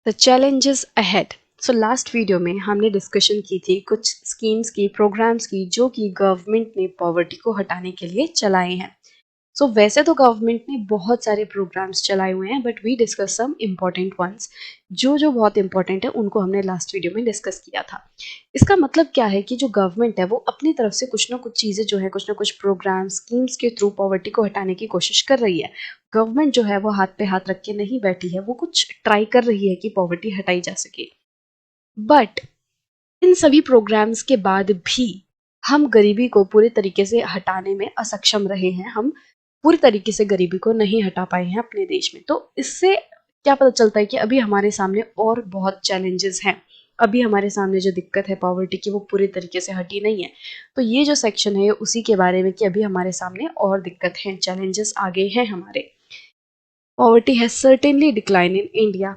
The challenges ahead. So last video में हमने discussion की थी कुछ स्कीम्स की, प्रोग्राम्स की, जो कि गवर्नमेंट ने पॉवर्टी को हटाने के लिए चलाए हैं। सो वैसे तो गवर्नमेंट ने बहुत सारे प्रोग्राम्स चलाए हुए हैं, but we discuss some important ones. जो जो बहुत इंपॉर्टेंट है उनको हमने लास्ट वीडियो में डिस्कस किया था। इसका मतलब क्या है कि जो गवर्नमेंट है वो अपनी तरफ से कुछ ना कुछ चीज़ें जो है, कुछ ना कुछ प्रोग्राम स्कीम्स के थ्रू पॉवर्टी को हटाने की कोशिश कर रही है। गवर्नमेंट जो है वो हाथ पे हाथ रख के नहीं बैठी है, वो कुछ ट्राई कर रही है कि पॉवर्टी हटाई जा सके। बट इन सभी प्रोग्राम्स के बाद भी हम गरीबी को पूरे तरीके से हटाने में असक्षम रहे हैं। हम पूरी तरीके से गरीबी को नहीं हटा पाए हैं अपने देश में। तो इससे क्या पता चलता है कि अभी हमारे सामने और बहुत चैलेंजेस हैं। अभी हमारे सामने जो दिक्कत है पॉवर्टी की, वो पूरी तरीके से हटी नहीं है। तो ये जो सेक्शन है उसी के बारे में कि अभी हमारे सामने और दिक्कत है, चैलेंजेस आगे हैं हमारे। Poverty has certainly decline in India.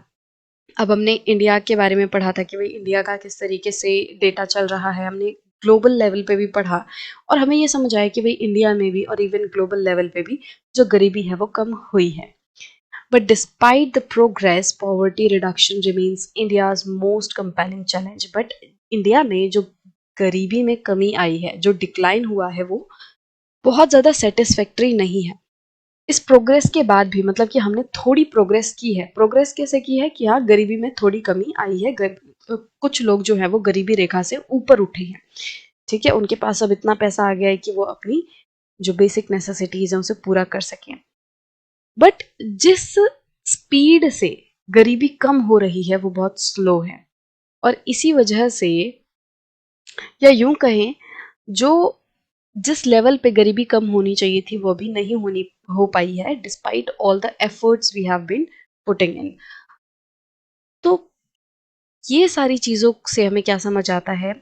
अब हमने इंडिया के बारे में पढ़ा था कि भाई इंडिया का किस तरीके से डेटा चल रहा है। हमने ग्लोबल लेवल पे भी पढ़ा और हमें ये समझ आया कि भाई इंडिया में भी और इवन ग्लोबल लेवल पे भी जो गरीबी है वो कम हुई है। But despite the progress, poverty reduction remains India's most compelling challenge. But India में जो गरीबी में कमी आई है, जो डिक्लाइन हुआ है, वो बहुत ज़्यादा सेटिस्फैक्ट्री नहीं है। इस प्रोग्रेस के बाद भी, मतलब कि हमने थोड़ी प्रोग्रेस की है। प्रोग्रेस कैसे की है कि हाँ, गरीबी में थोड़ी कमी आई है। कुछ लोग जो है वो गरीबी रेखा से ऊपर उठे हैं। ठीक है, उनके पास अब इतना पैसा आ गया है कि वो अपनी जो बेसिक नेसेसिटीज है उसे पूरा कर सकें। बट जिस स्पीड से गरीबी कम हो रही है वो बहुत स्लो है। और इसी वजह से, या यूं कहें, जो जिस लेवल पे गरीबी कम होनी चाहिए थी वो अभी नहीं होनी हो पाई है, despite all the efforts we have been putting in. तो ये सारी चीज़ों से हमें क्या समझ आता है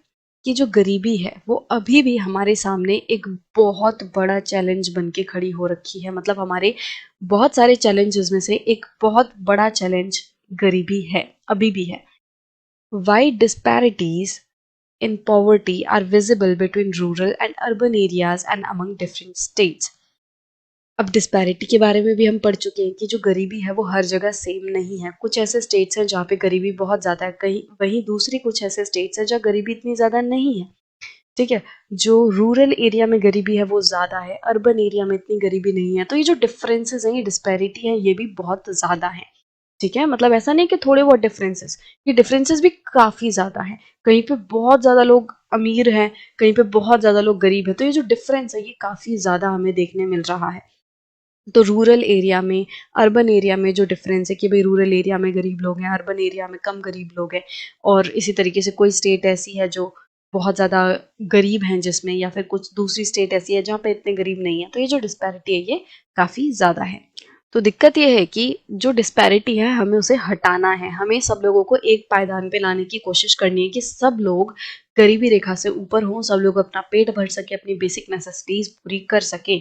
कि जो गरीबी है वो अभी भी हमारे सामने एक बहुत बड़ा चैलेंज बन के खड़ी हो रखी है। मतलब हमारे बहुत सारे चैलेंजेस में से एक बहुत बड़ा चैलेंज गरीबी है, अभी भी है। Wide disparities in poverty are visible between rural and urban areas and among different states. अब डिस्पैरिटी के बारे में भी हम पढ़ चुके हैं कि जो गरीबी है वो हर जगह सेम नहीं है। कुछ ऐसे स्टेट्स हैं जहाँ पे गरीबी बहुत ज़्यादा है, कहीं वहीं दूसरी कुछ ऐसे स्टेट्स हैं जहाँ गरीबी इतनी ज़्यादा नहीं है। ठीक है, जो रूरल एरिया में गरीबी है वो ज़्यादा है, अर्बन एरिया में इतनी गरीबी नहीं है। तो ये जो डिफरेंसेस हैं, ये डिस्पैरिटी है, ये भी बहुत ज़्यादा है। ठीक है, मतलब ऐसा नहीं कि थोड़े बहुत डिफरेंसेस, ये डिफरेंसेस भी काफ़ी ज़्यादा हैं। कहीं पे बहुत ज़्यादा लोग अमीर हैं, कहीं पे बहुत ज़्यादा लोग गरीब हैं। तो ये जो डिफरेंस है ये काफ़ी ज़्यादा हमें देखने मिल रहा है। तो रूरल एरिया में, अर्बन एरिया में जो डिफरेंस है कि भाई रूरल एरिया में गरीब लोग हैं, अर्बन एरिया में कम गरीब लोग हैं। और इसी तरीके से कोई स्टेट ऐसी है जो बहुत ज़्यादा गरीब हैं जिसमें, या फिर कुछ दूसरी स्टेट ऐसी है जहाँ पे इतने गरीब नहीं है। तो ये जो डिस्पैरिटी है ये काफ़ी ज़्यादा है। तो दिक्कत ये है कि जो डिस्पैरिटी है हमें उसे हटाना है। हमें सब लोगों को एक पायदान पे लाने की कोशिश करनी है कि सब लोग गरीबी रेखा से ऊपर हों, सब लोग अपना पेट भर सके, अपनी बेसिक नेसेसिटीज पूरी कर सकें।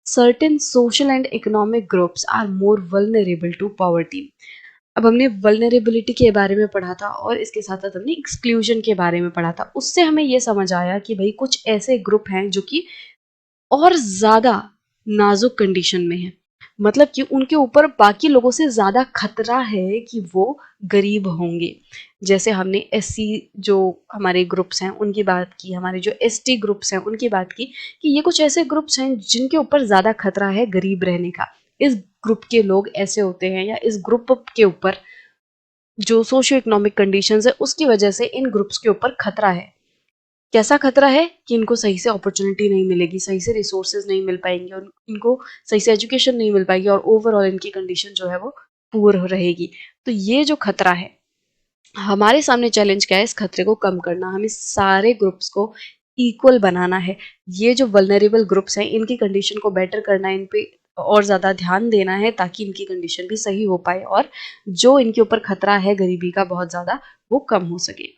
Certain social and economic groups are more vulnerable to poverty. अब हमने वल्नरेबिलिटी के बारे में पढ़ा था और इसके साथ साथ हमने एक्सक्लूजन के बारे में पढ़ा था। उससे हमें ये समझ आया कि भाई कुछ ऐसे ग्रुप हैं जो कि और ज़्यादा नाजुक कंडीशन में है। मतलब कि उनके ऊपर बाकी लोगों से ज़्यादा खतरा है कि वो गरीब होंगे। जैसे हमने एससी जो हमारे ग्रुप्स हैं उनकी बात की, हमारे जो एसटी ग्रुप्स हैं उनकी बात की, कि ये कुछ ऐसे ग्रुप्स हैं जिनके ऊपर ज़्यादा खतरा है गरीब रहने का। इस ग्रुप के लोग ऐसे होते हैं, या इस ग्रुप के ऊपर जो सोशियो इकोनॉमिक कंडीशंस है उसकी वजह से इन ग्रुप्स के ऊपर खतरा है। कैसा खतरा है कि इनको सही से अपॉर्चुनिटी नहीं मिलेगी, सही से रिसोर्सेज नहीं मिल पाएंगे, और इनको सही से एजुकेशन नहीं मिल पाएगी, और ओवरऑल इनकी कंडीशन जो है वो पुअर रहेगी। तो ये जो खतरा है, हमारे सामने चैलेंज क्या है, इस खतरे को कम करना। हमें सारे ग्रुप्स को इक्वल बनाना है। ये जो वल्नरेबल ग्रुप्स हैं इनकी कंडीशन को बेटर करना है, इन पे और ज़्यादा ध्यान देना है ताकि इनकी कंडीशन भी सही हो पाए, और जो इनके ऊपर खतरा है गरीबी का बहुत ज़्यादा, वो कम हो सके।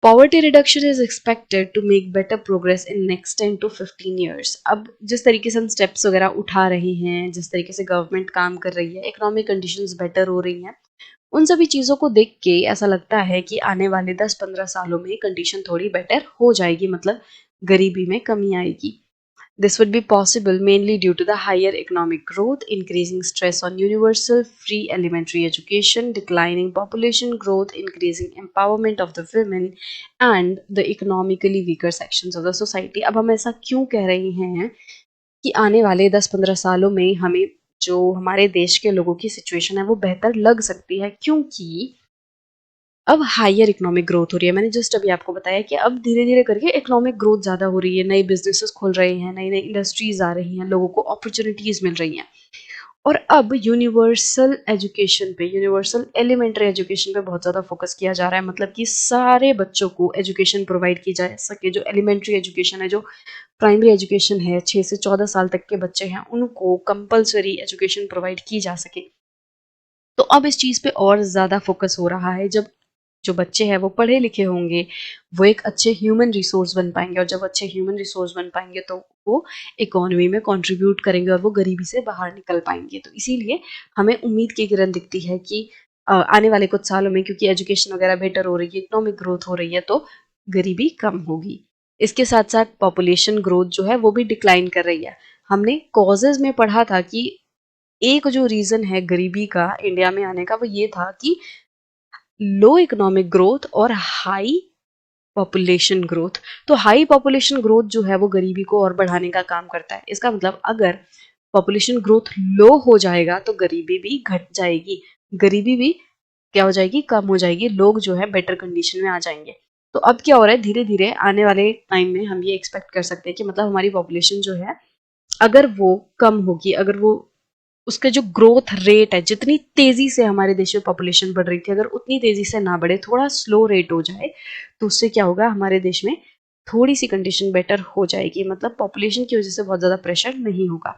Poverty reduction is expected to make better progress in next 10 to 15 years. अब जिस तरीके से हम स्टेप्स वगैरह उठा रहे हैं, जिस तरीके से गवर्नमेंट काम कर रही है, इकोनॉमिक कंडीशंस बेटर हो रही हैं, उन सभी चीज़ों को देख के ऐसा लगता है कि आने वाले 10-15 सालों में कंडीशन थोड़ी बेटर हो जाएगी। मतलब गरीबी में कमी आएगी। This would be possible mainly due to the higher economic growth, increasing stress on universal free elementary education, declining population growth, increasing empowerment of the women and the economically weaker sections of the society. अब हम ऐसा क्यों कह रहे हैं कि आने वाले 10-15 सालों में हमें जो हमारे देश के लोगों की सिचुएशन है वो बेहतर लग सकती है, क्योंकि अब हायर इकोनॉमिक ग्रोथ हो रही है। मैंने जस्ट अभी आपको बताया कि अब धीरे-धीरे करके इकोनॉमिक ग्रोथ ज़्यादा हो रही है, नए बिज़नेसेस खुल रहे हैं, नई-नई इंडस्ट्रीज़ आ रही हैं, लोगों को अपॉर्च्युनिटीज़ मिल रही हैं। और अब यूनिवर्सल एजुकेशन पे, यूनिवर्सल एलिमेंट्री एजुकेशन पे बहुत ज़्यादा फोकस किया जा रहा है। मतलब कि सारे बच्चों को एजुकेशन प्रोवाइड की जा सके। जो एलिमेंट्री एजुकेशन है, जो प्राइमरी एजुकेशन है, 6 से 14 साल तक के बच्चे हैं, उनको कंपल्सरी एजुकेशन प्रोवाइड की जा सके। तो अब इस चीज़ पे और ज़्यादा फोकस हो रहा है। जब जो बच्चे हैं वो पढ़े लिखे होंगे, वो एक अच्छे ह्यूमन रिसोर्स बन पाएंगे, और जब अच्छे ह्यूमन रिसोर्स बन पाएंगे तो वो इकोनॉमी में कंट्रीब्यूट करेंगे और वो गरीबी से बाहर निकल पाएंगे। तो इसीलिए हमें उम्मीद की किरण दिखती है कि आने वाले कुछ सालों में, क्योंकि एजुकेशन वगैरह बेटर हो रही है, इकोनॉमिक ग्रोथ हो रही है, तो गरीबी कम होगी। इसके साथ साथ पॉपुलेशन ग्रोथ जो है वो भी डिक्लाइन कर रही है। हमने कॉजेज में पढ़ा था कि एक जो रीजन है गरीबी का इंडिया में आने का, वो ये था कि लो इकोनॉमिक ग्रोथ और हाई पॉपुलेशन ग्रोथ। तो हाई पॉपुलेशन ग्रोथ जो है वो गरीबी को और बढ़ाने का काम करता है। इसका मतलब अगर पॉपुलेशन ग्रोथ लो हो जाएगा तो गरीबी भी घट जाएगी, गरीबी भी क्या हो जाएगी, कम हो जाएगी, लोग जो है बेटर कंडीशन में आ जाएंगे। तो अब क्या हो रहा है, धीरे धीरे आने वाले टाइम में हम ये एक्सपेक्ट कर सकते हैं कि मतलब हमारी पॉपुलेशन जो है, अगर वो कम होगी, अगर वो उसका जो ग्रोथ रेट है, जितनी तेजी से हमारे देश में पॉपुलेशन बढ़ रही थी, अगर उतनी तेजी से ना बढ़े, थोड़ा स्लो रेट हो जाए, तो उससे क्या होगा, हमारे देश में थोड़ी सी कंडीशन बेटर हो जाएगी। मतलब पॉपुलेशन की वजह से बहुत ज्यादा प्रेशर नहीं होगा।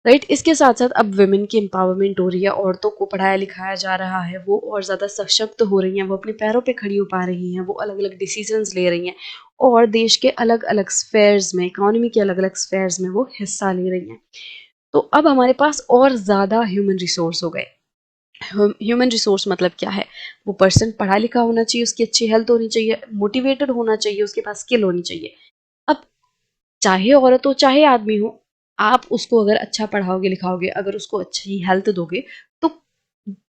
राइट। इसके साथ साथ अब वुमेन की एम्पावरमेंट हो रही है, औरतों को पढ़ाया लिखाया जा रहा है, वो और ज़्यादा सशक्त हो रही हैं, वो अपने पैरों पे खड़ी हो पा रही हैं, वो अलग अलग डिसीजंस ले रही हैं, और देश के अलग अलग स्फेयर्स में, इकोनॉमी के अलग अलग स्फेयर्स में वो हिस्सा ले रही हैं। तो अब हमारे पास और ज़्यादा ह्यूमन रिसोर्स हो गए। ह्यूमन रिसोर्स मतलब क्या है, वो पर्सन पढ़ा लिखा होना चाहिए, उसकी अच्छी हेल्थ होनी चाहिए, मोटिवेटेड होना चाहिए, उसके पास स्किल होनी चाहिए। अब चाहे औरत हो चाहे आदमी हो, आप उसको अगर अच्छा पढ़ाओगे लिखाओगे, अगर उसको अच्छी हेल्थ दोगे, तो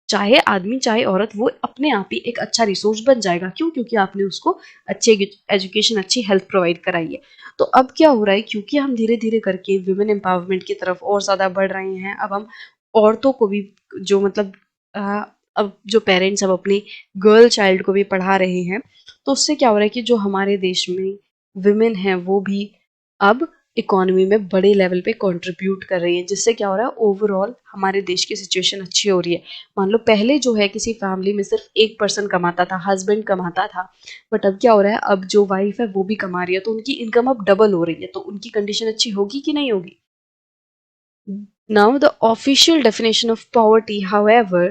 चाहे आदमी चाहे औरत, वो अपने आप ही एक अच्छा रिसोर्स बन जाएगा। क्यों? क्योंकि आपने उसको अच्छी एजुकेशन, अच्छी हेल्थ प्रोवाइड कराई है। तो अब क्या हो रहा है, क्योंकि हम धीरे धीरे करके वुमेन एम्पावरमेंट की तरफ और ज़्यादा बढ़ रहे हैं, अब हम औरतों को भी, जो मतलब अ, अब जो पेरेंट्स अब अपनी गर्ल चाइल्ड को भी पढ़ा रहे हैं, तो उससे क्या हो रहा है कि जो हमारे देश में वुमेन हैं वो भी अब इकोनॉमी में बड़े लेवल पे कंट्रीब्यूट कर रही है, जिससे क्या हो रहा है, ओवरऑल हमारे देश की सिचुएशन अच्छी हो रही है। मान लो पहले जो है किसी फैमिली में सिर्फ एक पर्सन कमाता था, हस्बैंड कमाता था, बट अब क्या हो रहा है, अब जो वाइफ है वो भी कमा रही है, तो उनकी इनकम अब डबल हो रही है, तो उनकी कंडीशन अच्छी होगी कि नहीं होगी। Now the official definition of poverty, however,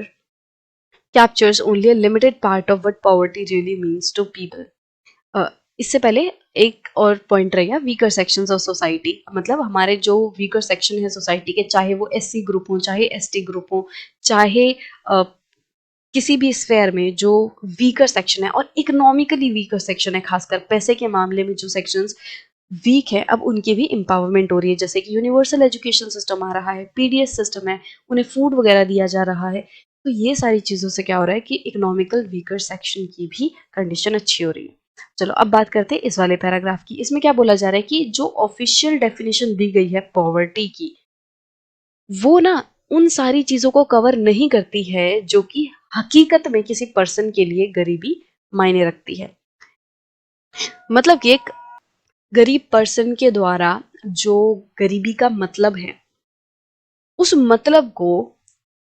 captures only a limited part of what poverty really means to people. इससे पहले एक और पॉइंट रहेगा, वीकर सेक्शंस ऑफ सोसाइटी। मतलब हमारे जो वीकर सेक्शन है सोसाइटी के, चाहे वो एससी ग्रुप हो, चाहे एसटी ग्रुप हो, चाहे किसी भी स्फेयर में जो वीकर सेक्शन है और इकोनॉमिकली वीकर सेक्शन है, खासकर पैसे के मामले में जो सेक्शंस वीक है, अब उनकी भी एम्पावरमेंट हो रही है। जैसे कि यूनिवर्सल एजुकेशन सिस्टम आ रहा है, पीडीएस सिस्टम है, उन्हें फूड वगैरह दिया जा रहा है। तो ये सारी चीज़ों से क्या हो रहा है कि इकोनॉमिकल वीकर सेक्शन की भी कंडीशन अच्छी हो रही है। चलो अब बात करते हैं इस वाले पैराग्राफ की। इसमें क्या बोला जा रहा है कि जो ऑफिशियल डेफिनेशन दी गई है पॉवर्टी की, वो ना उन सारी चीजों को कवर नहीं करती है जो कि हकीकत में किसी पर्सन के लिए गरीबी मायने रखती है। मतलब कि एक गरीब पर्सन के द्वारा जो गरीबी का मतलब है, उस मतलब को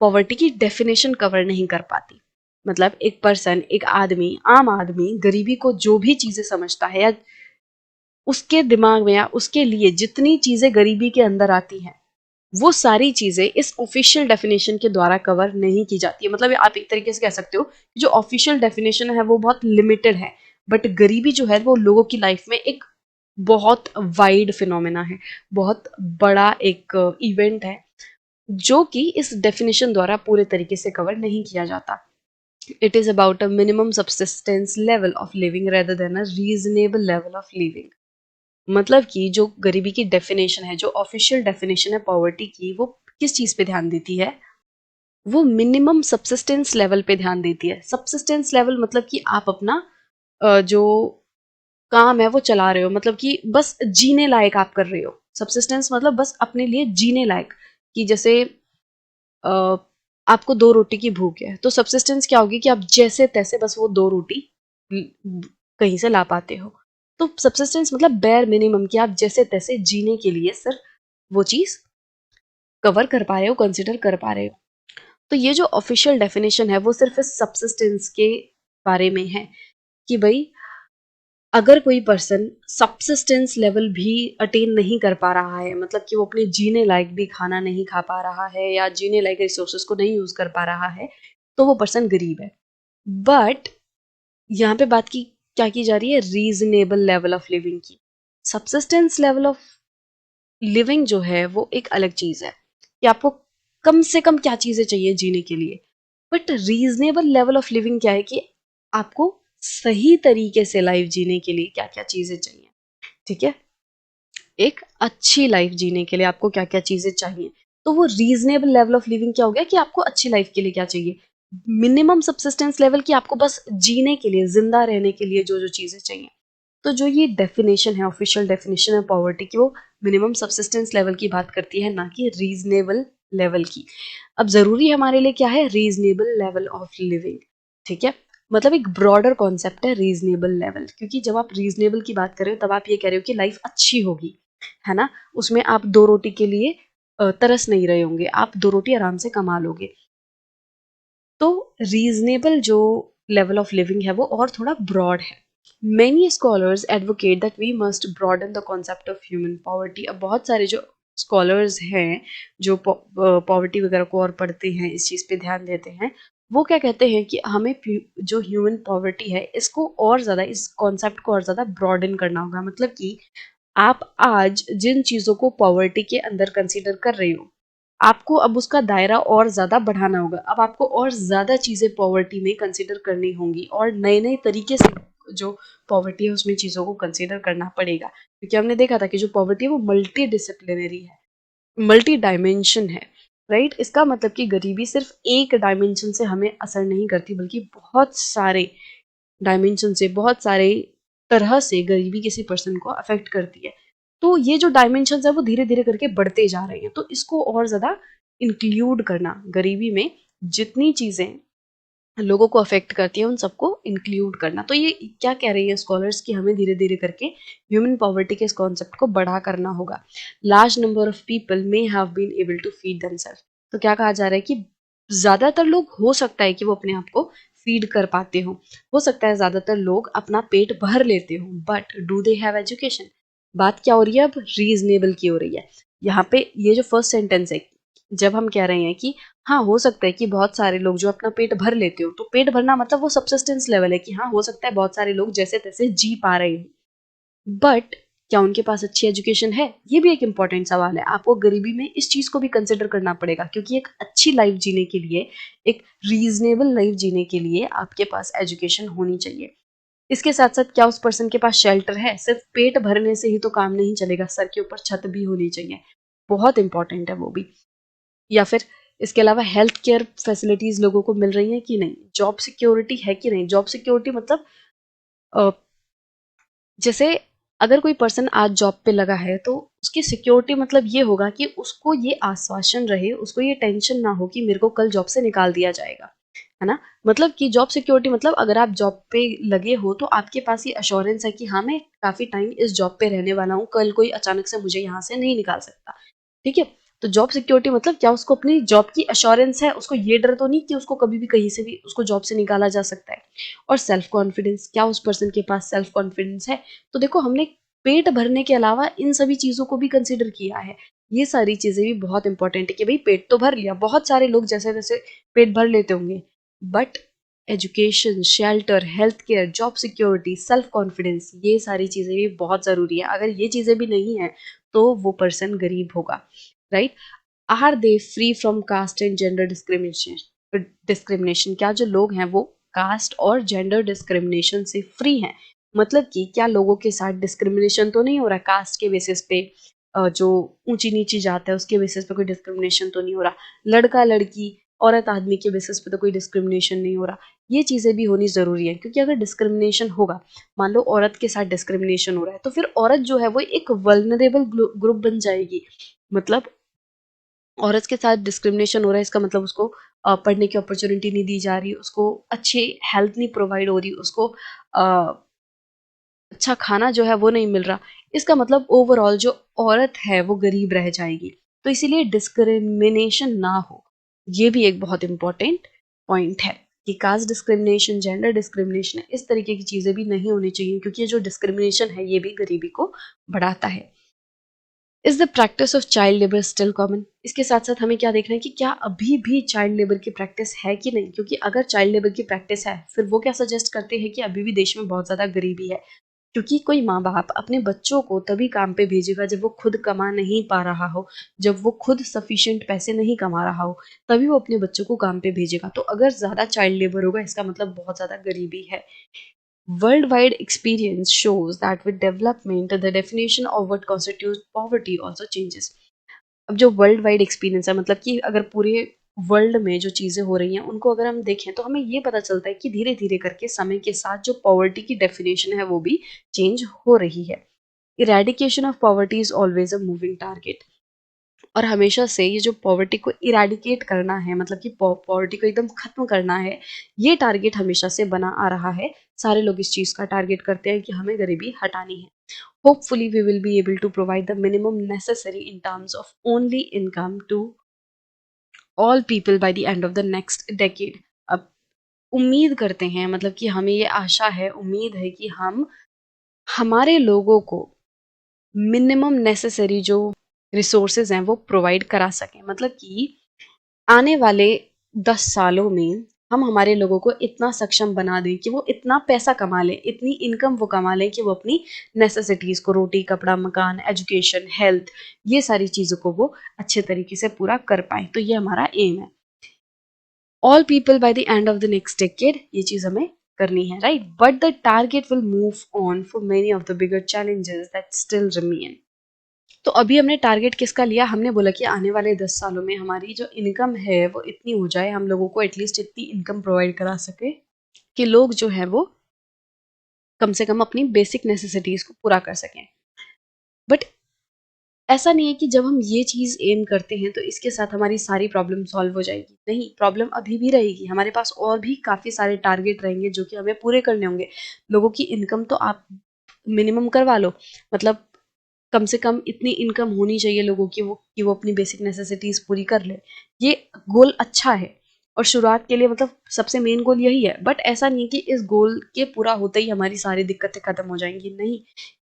पॉवर्टी की डेफिनेशन कवर नहीं कर पाती। मतलब एक पर्सन, एक आदमी, आम आदमी गरीबी को जो भी चीजें समझता है, या उसके दिमाग में या उसके लिए जितनी चीजें गरीबी के अंदर आती हैं, वो सारी चीजें इस ऑफिशियल डेफिनेशन के द्वारा कवर नहीं की जाती है। मतलब आप एक तरीके से कह सकते हो, जो ऑफिशियल डेफिनेशन है वो बहुत लिमिटेड है, बट गरीबी जो है वो लोगों की लाइफ में एक बहुत वाइड फिनोमेना है, बहुत बड़ा एक इवेंट है, जो कि इस डेफिनेशन द्वारा पूरे तरीके से कवर नहीं किया जाता। It is about a minimum subsistence level of living rather than a reasonable level of living. मतलब कि जो गरीबी की डेफिनेशन है, जो ऑफिशियल डेफिनेशन है पॉवर्टी की, वो किस चीज पे ध्यान देती है? वो मिनिमम सब्सिस्टेंस लेवल पे ध्यान देती है। सब्सिस्टेंस लेवल मतलब कि आप अपना जो काम है वो चला रहे हो, मतलब कि बस जीने लायक आप कर रहे हो। सब्सिस्टेंस मतलब बस अपने लिए जीने लायक, कि जैसे अ, आपको 2 रोटी की भूख है, तो सब्सिस्टेंस क्या होगी कि आप जैसे तैसे बस वो 2 रोटी कहीं से ला पाते हो। तो सब्सिस्टेंस मतलब बेयर मिनिमम, कि आप जैसे तैसे जीने के लिए सिर्फ वो चीज कवर कर पा रहे हो, कंसिडर कर पा रहे हो। तो ये जो ऑफिशियल डेफिनेशन है वो सिर्फ इस सब्सिस्टेंस के बारे में है, कि भाई अगर कोई पर्सन सब्सिस्टेंस लेवल भी अटेन नहीं कर पा रहा है, मतलब कि वो अपने जीने लायक भी खाना नहीं खा पा रहा है या जीने लायक रिसोर्सेज को नहीं यूज कर पा रहा है, तो वो पर्सन गरीब है। बट यहाँ पे बात की क्या की जा रही है? रीजनेबल लेवल ऑफ लिविंग की। सब्सिस्टेंस लेवल ऑफ लिविंग जो है वो एक अलग चीज है, कि आपको कम से कम क्या चीजें चाहिए जीने के लिए। But reasonable level of living क्या है, कि आपको सही तरीके से लाइफ जीने के लिए क्या क्या चीजें चाहिए। ठीक है, एक अच्छी लाइफ जीने के लिए आपको क्या क्या चीजें चाहिए। तो वो रीजनेबल लेवल ऑफ लिविंग क्या हो गया, कि आपको अच्छी लाइफ के लिए क्या चाहिए। मिनिमम सब्सिस्टेंस लेवल, की आपको बस जीने के लिए, जिंदा रहने के लिए जो जो चीजें चाहिए। तो जो ये डेफिनेशन है, ऑफिशियल डेफिनेशन है पॉवर्टी की, वो मिनिमम सब्सिस्टेंस लेवल की बात करती है, ना कि रीजनेबल लेवल की। अब जरूरी हमारे लिए क्या है? Reasonable level of living. ठीक है, मतलब एक ब्रॉडर कॉन्सेप्ट है रीजनेबल लेवल, क्योंकि जब आप रीजनेबल की बात कर रहे हो तब आप ये कह रहे हो कि लाइफ अच्छी होगी, है ना। उसमें आप 2 रोटी के लिए तरस नहीं रहे होंगे, आप 2 रोटी आराम से कमा लोगे। तो रीजनेबल जो लेवल ऑफ लिविंग है वो और थोड़ा ब्रॉड है। Many scholars advocate that we must broaden the concept of human poverty. अब बहुत सारे जो स्कॉलर्स हैं, जो पॉवर्टी वगैरह को और पढ़ते हैं, इस चीज़ पे ध्यान देते हैं, वो क्या कहते हैं कि हमें जो ह्यूमन पॉवर्टी है इसको और ज़्यादा, इस कॉन्सेप्ट को और ज़्यादा ब्रॉडन करना होगा। मतलब कि आप आज जिन चीज़ों को पॉवर्टी के अंदर कंसीडर कर रहे हो, आपको अब उसका दायरा और ज़्यादा बढ़ाना होगा। अब आपको और ज़्यादा चीज़ें पॉवर्टी में कंसीडर करनी होंगी, और नए नए तरीके से जो पॉवर्टी है उसमें चीज़ों को कंसीडर करना पड़ेगा, क्योंकि हमने देखा था कि जो पॉवर्टी है वो मल्टी डिसिप्लिनरी है, मल्टी डायमेंशन है। राइट, इसका मतलब कि गरीबी सिर्फ एक डायमेंशन से हमें असर नहीं करती, बल्कि बहुत सारे डायमेंशन से, बहुत सारे तरह से गरीबी किसी पर्सन को अफेक्ट करती है। तो ये जो डायमेंशन है वो धीरे धीरे करके बढ़ते जा रहे हैं, तो इसको और ज्यादा इंक्लूड करना, गरीबी में जितनी चीजें लोगों को अफेक्ट करती है उन सबको इंक्लूड करना। तो ये क्या कह रही है स्कॉलर्स, कि हमें धीरे धीरे करके ह्यूमन पॉवर्टी के इस कॉन्सेप्ट को बड़ा करना होगा। Large number of people may have been able to feed themself. तो क्या कहा जा रहा है कि ज्यादातर लोग, हो सकता है कि वो अपने आप को फीड कर पाते हो सकता है ज्यादातर लोग अपना पेट भर लेते हो, but do they have education. बात क्या हो रही है अब? रीजनेबल की हो रही है। यहाँ पे ये जो फर्स्ट सेंटेंस है, जब हम कह रहे हैं कि हाँ, हो सकता है कि बहुत सारे लोग जो अपना पेट भर लेते हो, तो पेट भरना मतलब वो सब्सिस्टेंस लेवल है, कि हाँ हो सकता है बहुत सारे लोग जैसे तैसे जी पा रहे हैं, बट क्या उनके पास अच्छी एजुकेशन है? ये भी एक इंपॉर्टेंट सवाल है। आपको गरीबी में इस चीज को भी कंसिडर करना पड़ेगा, क्योंकि एक अच्छी लाइफ जीने के लिए, एक रीजनेबल लाइफ जीने के लिए आपके पास एजुकेशन होनी चाहिए। इसके साथ साथ क्या उस पर्सन के पास शेल्टर है? सिर्फ पेट भरने से ही तो काम नहीं चलेगा, सर के ऊपर छत भी होनी चाहिए, बहुत इंपॉर्टेंट है वो भी। या फिर इसके अलावा हेल्थ केयर फैसिलिटीज लोगों को मिल रही हैं कि नहीं, जॉब सिक्योरिटी है कि नहीं। जॉब सिक्योरिटी मतलब अ, जैसे अगर कोई पर्सन आज जॉब पे लगा है, तो उसकी सिक्योरिटी मतलब ये होगा कि उसको ये आश्वासन रहे, उसको ये टेंशन ना हो कि मेरे को कल जॉब से निकाल दिया जाएगा, है ना। मतलब कि जॉब सिक्योरिटी मतलब अगर आप जॉब पे लगे हो तो आपके पास ये अश्योरेंस है कि हाँ, मैं काफी टाइम इस जॉब पे रहने वाला हूँ, कल कोई अचानक से मुझे यहाँ से नहीं निकाल सकता। ठीक है, तो जॉब सिक्योरिटी मतलब क्या, उसको अपनी जॉब की अश्योरेंस है, उसको ये डर तो नहीं कि उसको कभी भी कहीं से भी उसको जॉब से निकाला जा सकता है। और सेल्फ कॉन्फिडेंस, क्या उस पर्सन के पास सेल्फ कॉन्फिडेंस है? तो देखो, हमने पेट भरने के अलावा इन सभी चीजों को भी कंसिडर किया है। ये सारी चीजें भी बहुत इंपॉर्टेंट है, कि भाई पेट तो भर लिया, बहुत सारे लोग जैसे जैसे पेट भर लेते होंगे, but education, shelter, health care, job security, self confidence, ये सारी चीजें भी बहुत जरूरी है। अगर ये चीजें भी नहीं है तो वो पर्सन गरीब होगा। Right, are they free from caste and gender discrimination? क्या जो लोग हैं वो कास्ट और जेंडर डिस्क्रिमिनेशन से फ्री हैं? मतलब कि क्या लोगों के साथ डिस्क्रिमिनेशन तो नहीं हो रहा, कास्ट के बेसिस पे जो ऊंची नीची जात है उसके बेसिस पे कोई डिस्क्रिमिनेशन तो नहीं हो रहा, लड़का लड़की औरत आदमी के बेसिस पे तो कोई डिस्क्रिमिनेशन नहीं हो रहा। ये चीजें भी होनी जरूरी है, क्योंकि अगर डिस्क्रिमिनेशन होगा, मान लो औरत के साथ डिस्क्रिमिनेशन हो रहा है, तो फिर औरत जो है वो एक वल्नरेबल ग्रुप बन जाएगी। मतलब औरत के साथ डिस्क्रिमिनेशन हो रहा है, इसका मतलब उसको पढ़ने की अपॉर्चुनिटी नहीं दी जा रही, उसको अच्छी हेल्थ नहीं प्रोवाइड हो रही, उसको अच्छा खाना जो है वो नहीं मिल रहा। इसका मतलब ओवरऑल जो औरत है वो गरीब रह जाएगी। तो इसीलिए डिस्क्रिमिनेशन ना हो, ये भी एक बहुत इंपॉर्टेंट पॉइंट है कि कास्ट डिस्क्रिमिनेशन, जेंडर डिस्क्रिमिनेशन, इस तरीके की चीजें भी नहीं होनी चाहिए, क्योंकि ये जो डिस्क्रिमिनेशन है ये भी गरीबी को बढ़ाता है। Is the practice of child labour still common? इसके साथ साथ हमें क्या देखना है कि क्या अभी भी चाइल्ड लेबर की प्रैक्टिस है कि नहीं, क्योंकि अगर चाइल्ड लेबर की प्रैक्टिस है फिर वो क्या सजेस्ट करते हैं कि अभी भी देश में बहुत ज्यादा गरीबी है। क्योंकि कोई माँ बाप अपने बच्चों को तभी काम पे भेजेगा जब वो खुद कमा नहीं पा रहा हो, जब वो खुद सफिशिएंट पैसे नहीं कमा रहा हो, तभी वो अपने बच्चों को काम पे भेजेगा। तो अगर ज्यादा चाइल्ड लेबर होगा, इसका मतलब बहुत ज्यादा गरीबी है। Worldwide experience shows that with development, the definition of what constitutes poverty also changes. अब जो वर्ल्ड वाइड एक्सपीरियंस है, मतलब कि अगर पूरे वर्ल्ड में जो चीजें हो रही हैं उनको अगर हम देखें, तो हमें ये पता चलता है कि धीरे धीरे करके समय के साथ जो पॉवर्टी की डेफिनेशन है वो भी चेंज हो रही है। Eradication of poverty is always a moving target. और हमेशा से ये जो पॉवर्टी को इरेडिकेट करना है, मतलब कि पॉवर्टी को एकदम खत्म करना है, ये टारगेट हमेशा से बना आ रहा है। सारे लोग इस चीज का टारगेट करते हैं कि हमें गरीबी हटानी है। Hopefully we will be able to provide the minimum necessary in terms of only income to all people by the end of the next decade. अब उम्मीद करते हैं, मतलब कि हमें ये आशा है, उम्मीद है कि हम हमारे लोगों को मिनिमम नेसेसरी जो रिसोर्सेज हैं वो प्रोवाइड करा सकें। मतलब कि आने वाले 10 सालों में हम हमारे लोगों को इतना सक्षम बना दें कि वो इतना पैसा कमा लें, इतनी इनकम वो कमा लें कि वो अपनी नेसेसिटीज को, रोटी कपड़ा मकान एजुकेशन हेल्थ, ये सारी चीजों को वो अच्छे तरीके से पूरा कर पाए। तो ये हमारा एम है, all people by the end of the next decade, ये चीज हमें करनी है, right. But the target will move on for many of the bigger challenges that still remain. तो अभी हमने टारगेट किसका लिया, हमने बोला कि आने वाले 10 सालों में हमारी जो इनकम है वो इतनी हो जाए, हम लोगों को एटलीस्ट इतनी इनकम प्रोवाइड करा सके कि लोग जो है वो कम से कम अपनी बेसिक नेसेसिटीज को पूरा कर सकें। बट ऐसा नहीं है कि जब हम ये चीज एम करते हैं तो इसके साथ हमारी सारी प्रॉब्लम सॉल्व हो जाएगी। नहीं, प्रॉब्लम अभी भी रहेगी, हमारे पास और भी काफी सारे टारगेट रहेंगे जो कि हमें पूरे करने होंगे। लोगों की इनकम तो आप मिनिमम करवा लो, मतलब कम से कम इतनी इनकम होनी चाहिए लोगों की वो अपनी बेसिक नेसेसिटीज पूरी कर ले। ये गोल अच्छा है, और शुरुआत के लिए मतलब सबसे मेन गोल यही है। बट ऐसा नहीं है कि इस गोल के पूरा होते ही हमारी सारी दिक्कतें खत्म हो जाएंगी, नहीं।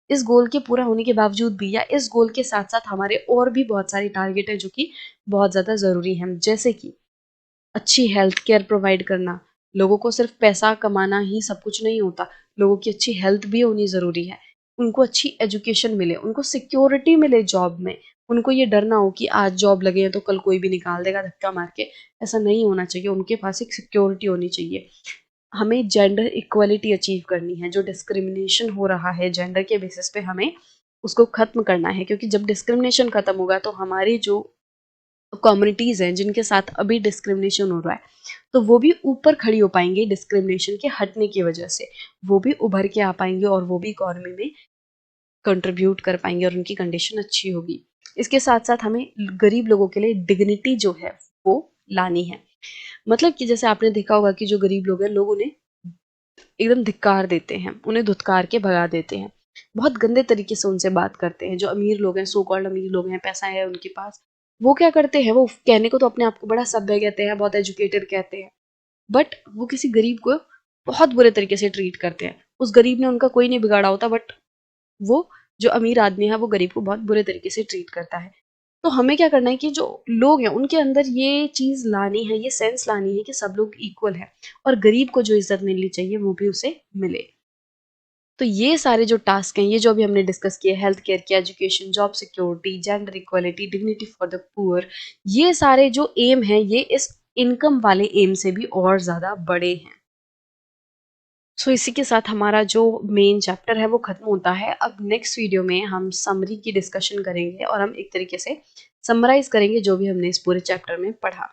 इस गोल के पूरा होने के बावजूद भी, या इस गोल के साथ साथ हमारे और भी बहुत सारे टारगेट है जो कि बहुत ज्यादा जरूरी हैं, जैसे कि अच्छी हेल्थ केयर प्रोवाइड करना। लोगों को सिर्फ पैसा कमाना ही सब कुछ नहीं होता, लोगों की अच्छी हेल्थ भी होनी जरूरी है। उनको अच्छी एजुकेशन मिले, उनको सिक्योरिटी मिले जॉब में, उनको ये डर ना हो कि आज जॉब लगे हैं तो कल कोई भी निकाल देगा धक्का मार के। ऐसा नहीं होना चाहिए, उनके पास एक सिक्योरिटी होनी चाहिए। हमें जेंडर इक्वलिटी अचीव करनी है, जो डिस्क्रिमिनेशन हो रहा है जेंडर के बेसिस पे हमें उसको खत्म करना है। क्योंकि जब डिस्क्रिमिनेशन खत्म होगा तो हमारी जो कम्युनिटीज हैं जिनके साथ अभी डिस्क्रिमिनेशन हो रहा है, तो वो भी ऊपर खड़ी हो पाएंगे डिस्क्रिमिनेशन के हटने की वजह से। वो भी उभर के आ पाएंगे और वो भी इकोनॉमी में कंट्रीब्यूट कर पाएंगे और उनकी कंडीशन अच्छी होगी। इसके साथ साथ हमें गरीब लोगों के लिए डिग्निटी जो है वो लानी है। मतलब कि जैसे आपने देखा होगा कि जो गरीब लोग हैं, लोग उन्हें एकदम धिक्कार देते हैं, उन्हें धुतकार के भगा देते हैं, बहुत गंदे तरीके से उनसे बात करते हैं। जो अमीर लोग हैं, सो कॉल्ड अमीर लोग हैं, पैसा है उनके पास, वो क्या करते हैं, वो कहने को तो अपने आप को बड़ा सभ्य कहते हैं, बहुत एजुकेटेड कहते हैं, बट वो किसी गरीब को बहुत बुरे तरीके से ट्रीट करते हैं। उस गरीब ने उनका कोई नहीं बिगाड़ा होता, बट वो जो अमीर आदमी है वो गरीब को बहुत बुरे तरीके से ट्रीट करता है। तो हमें क्या करना है कि जो लोग हैं उनके अंदर ये चीज लानी है, ये सेंस लानी है कि सब लोग इक्वल है, और गरीब को जो इज्जत मिलनी चाहिए वो भी उसे मिले। तो ये सारे जो टास्क हैं, ये जो अभी हमने डिस्कस किए, हेल्थ केयर की, education, job security, gender equality, dignity for the poor, ये सारे जो एम हैं ये इस इनकम वाले एम से भी और ज्यादा बड़े हैं। सो इसी के साथ हमारा जो मेन चैप्टर है वो खत्म होता है। अब नेक्स्ट वीडियो में हम समरी की डिस्कशन करेंगे और हम एक तरीके से समराइज करेंगे जो भी हमने इस पूरे चैप्टर में पढ़ा।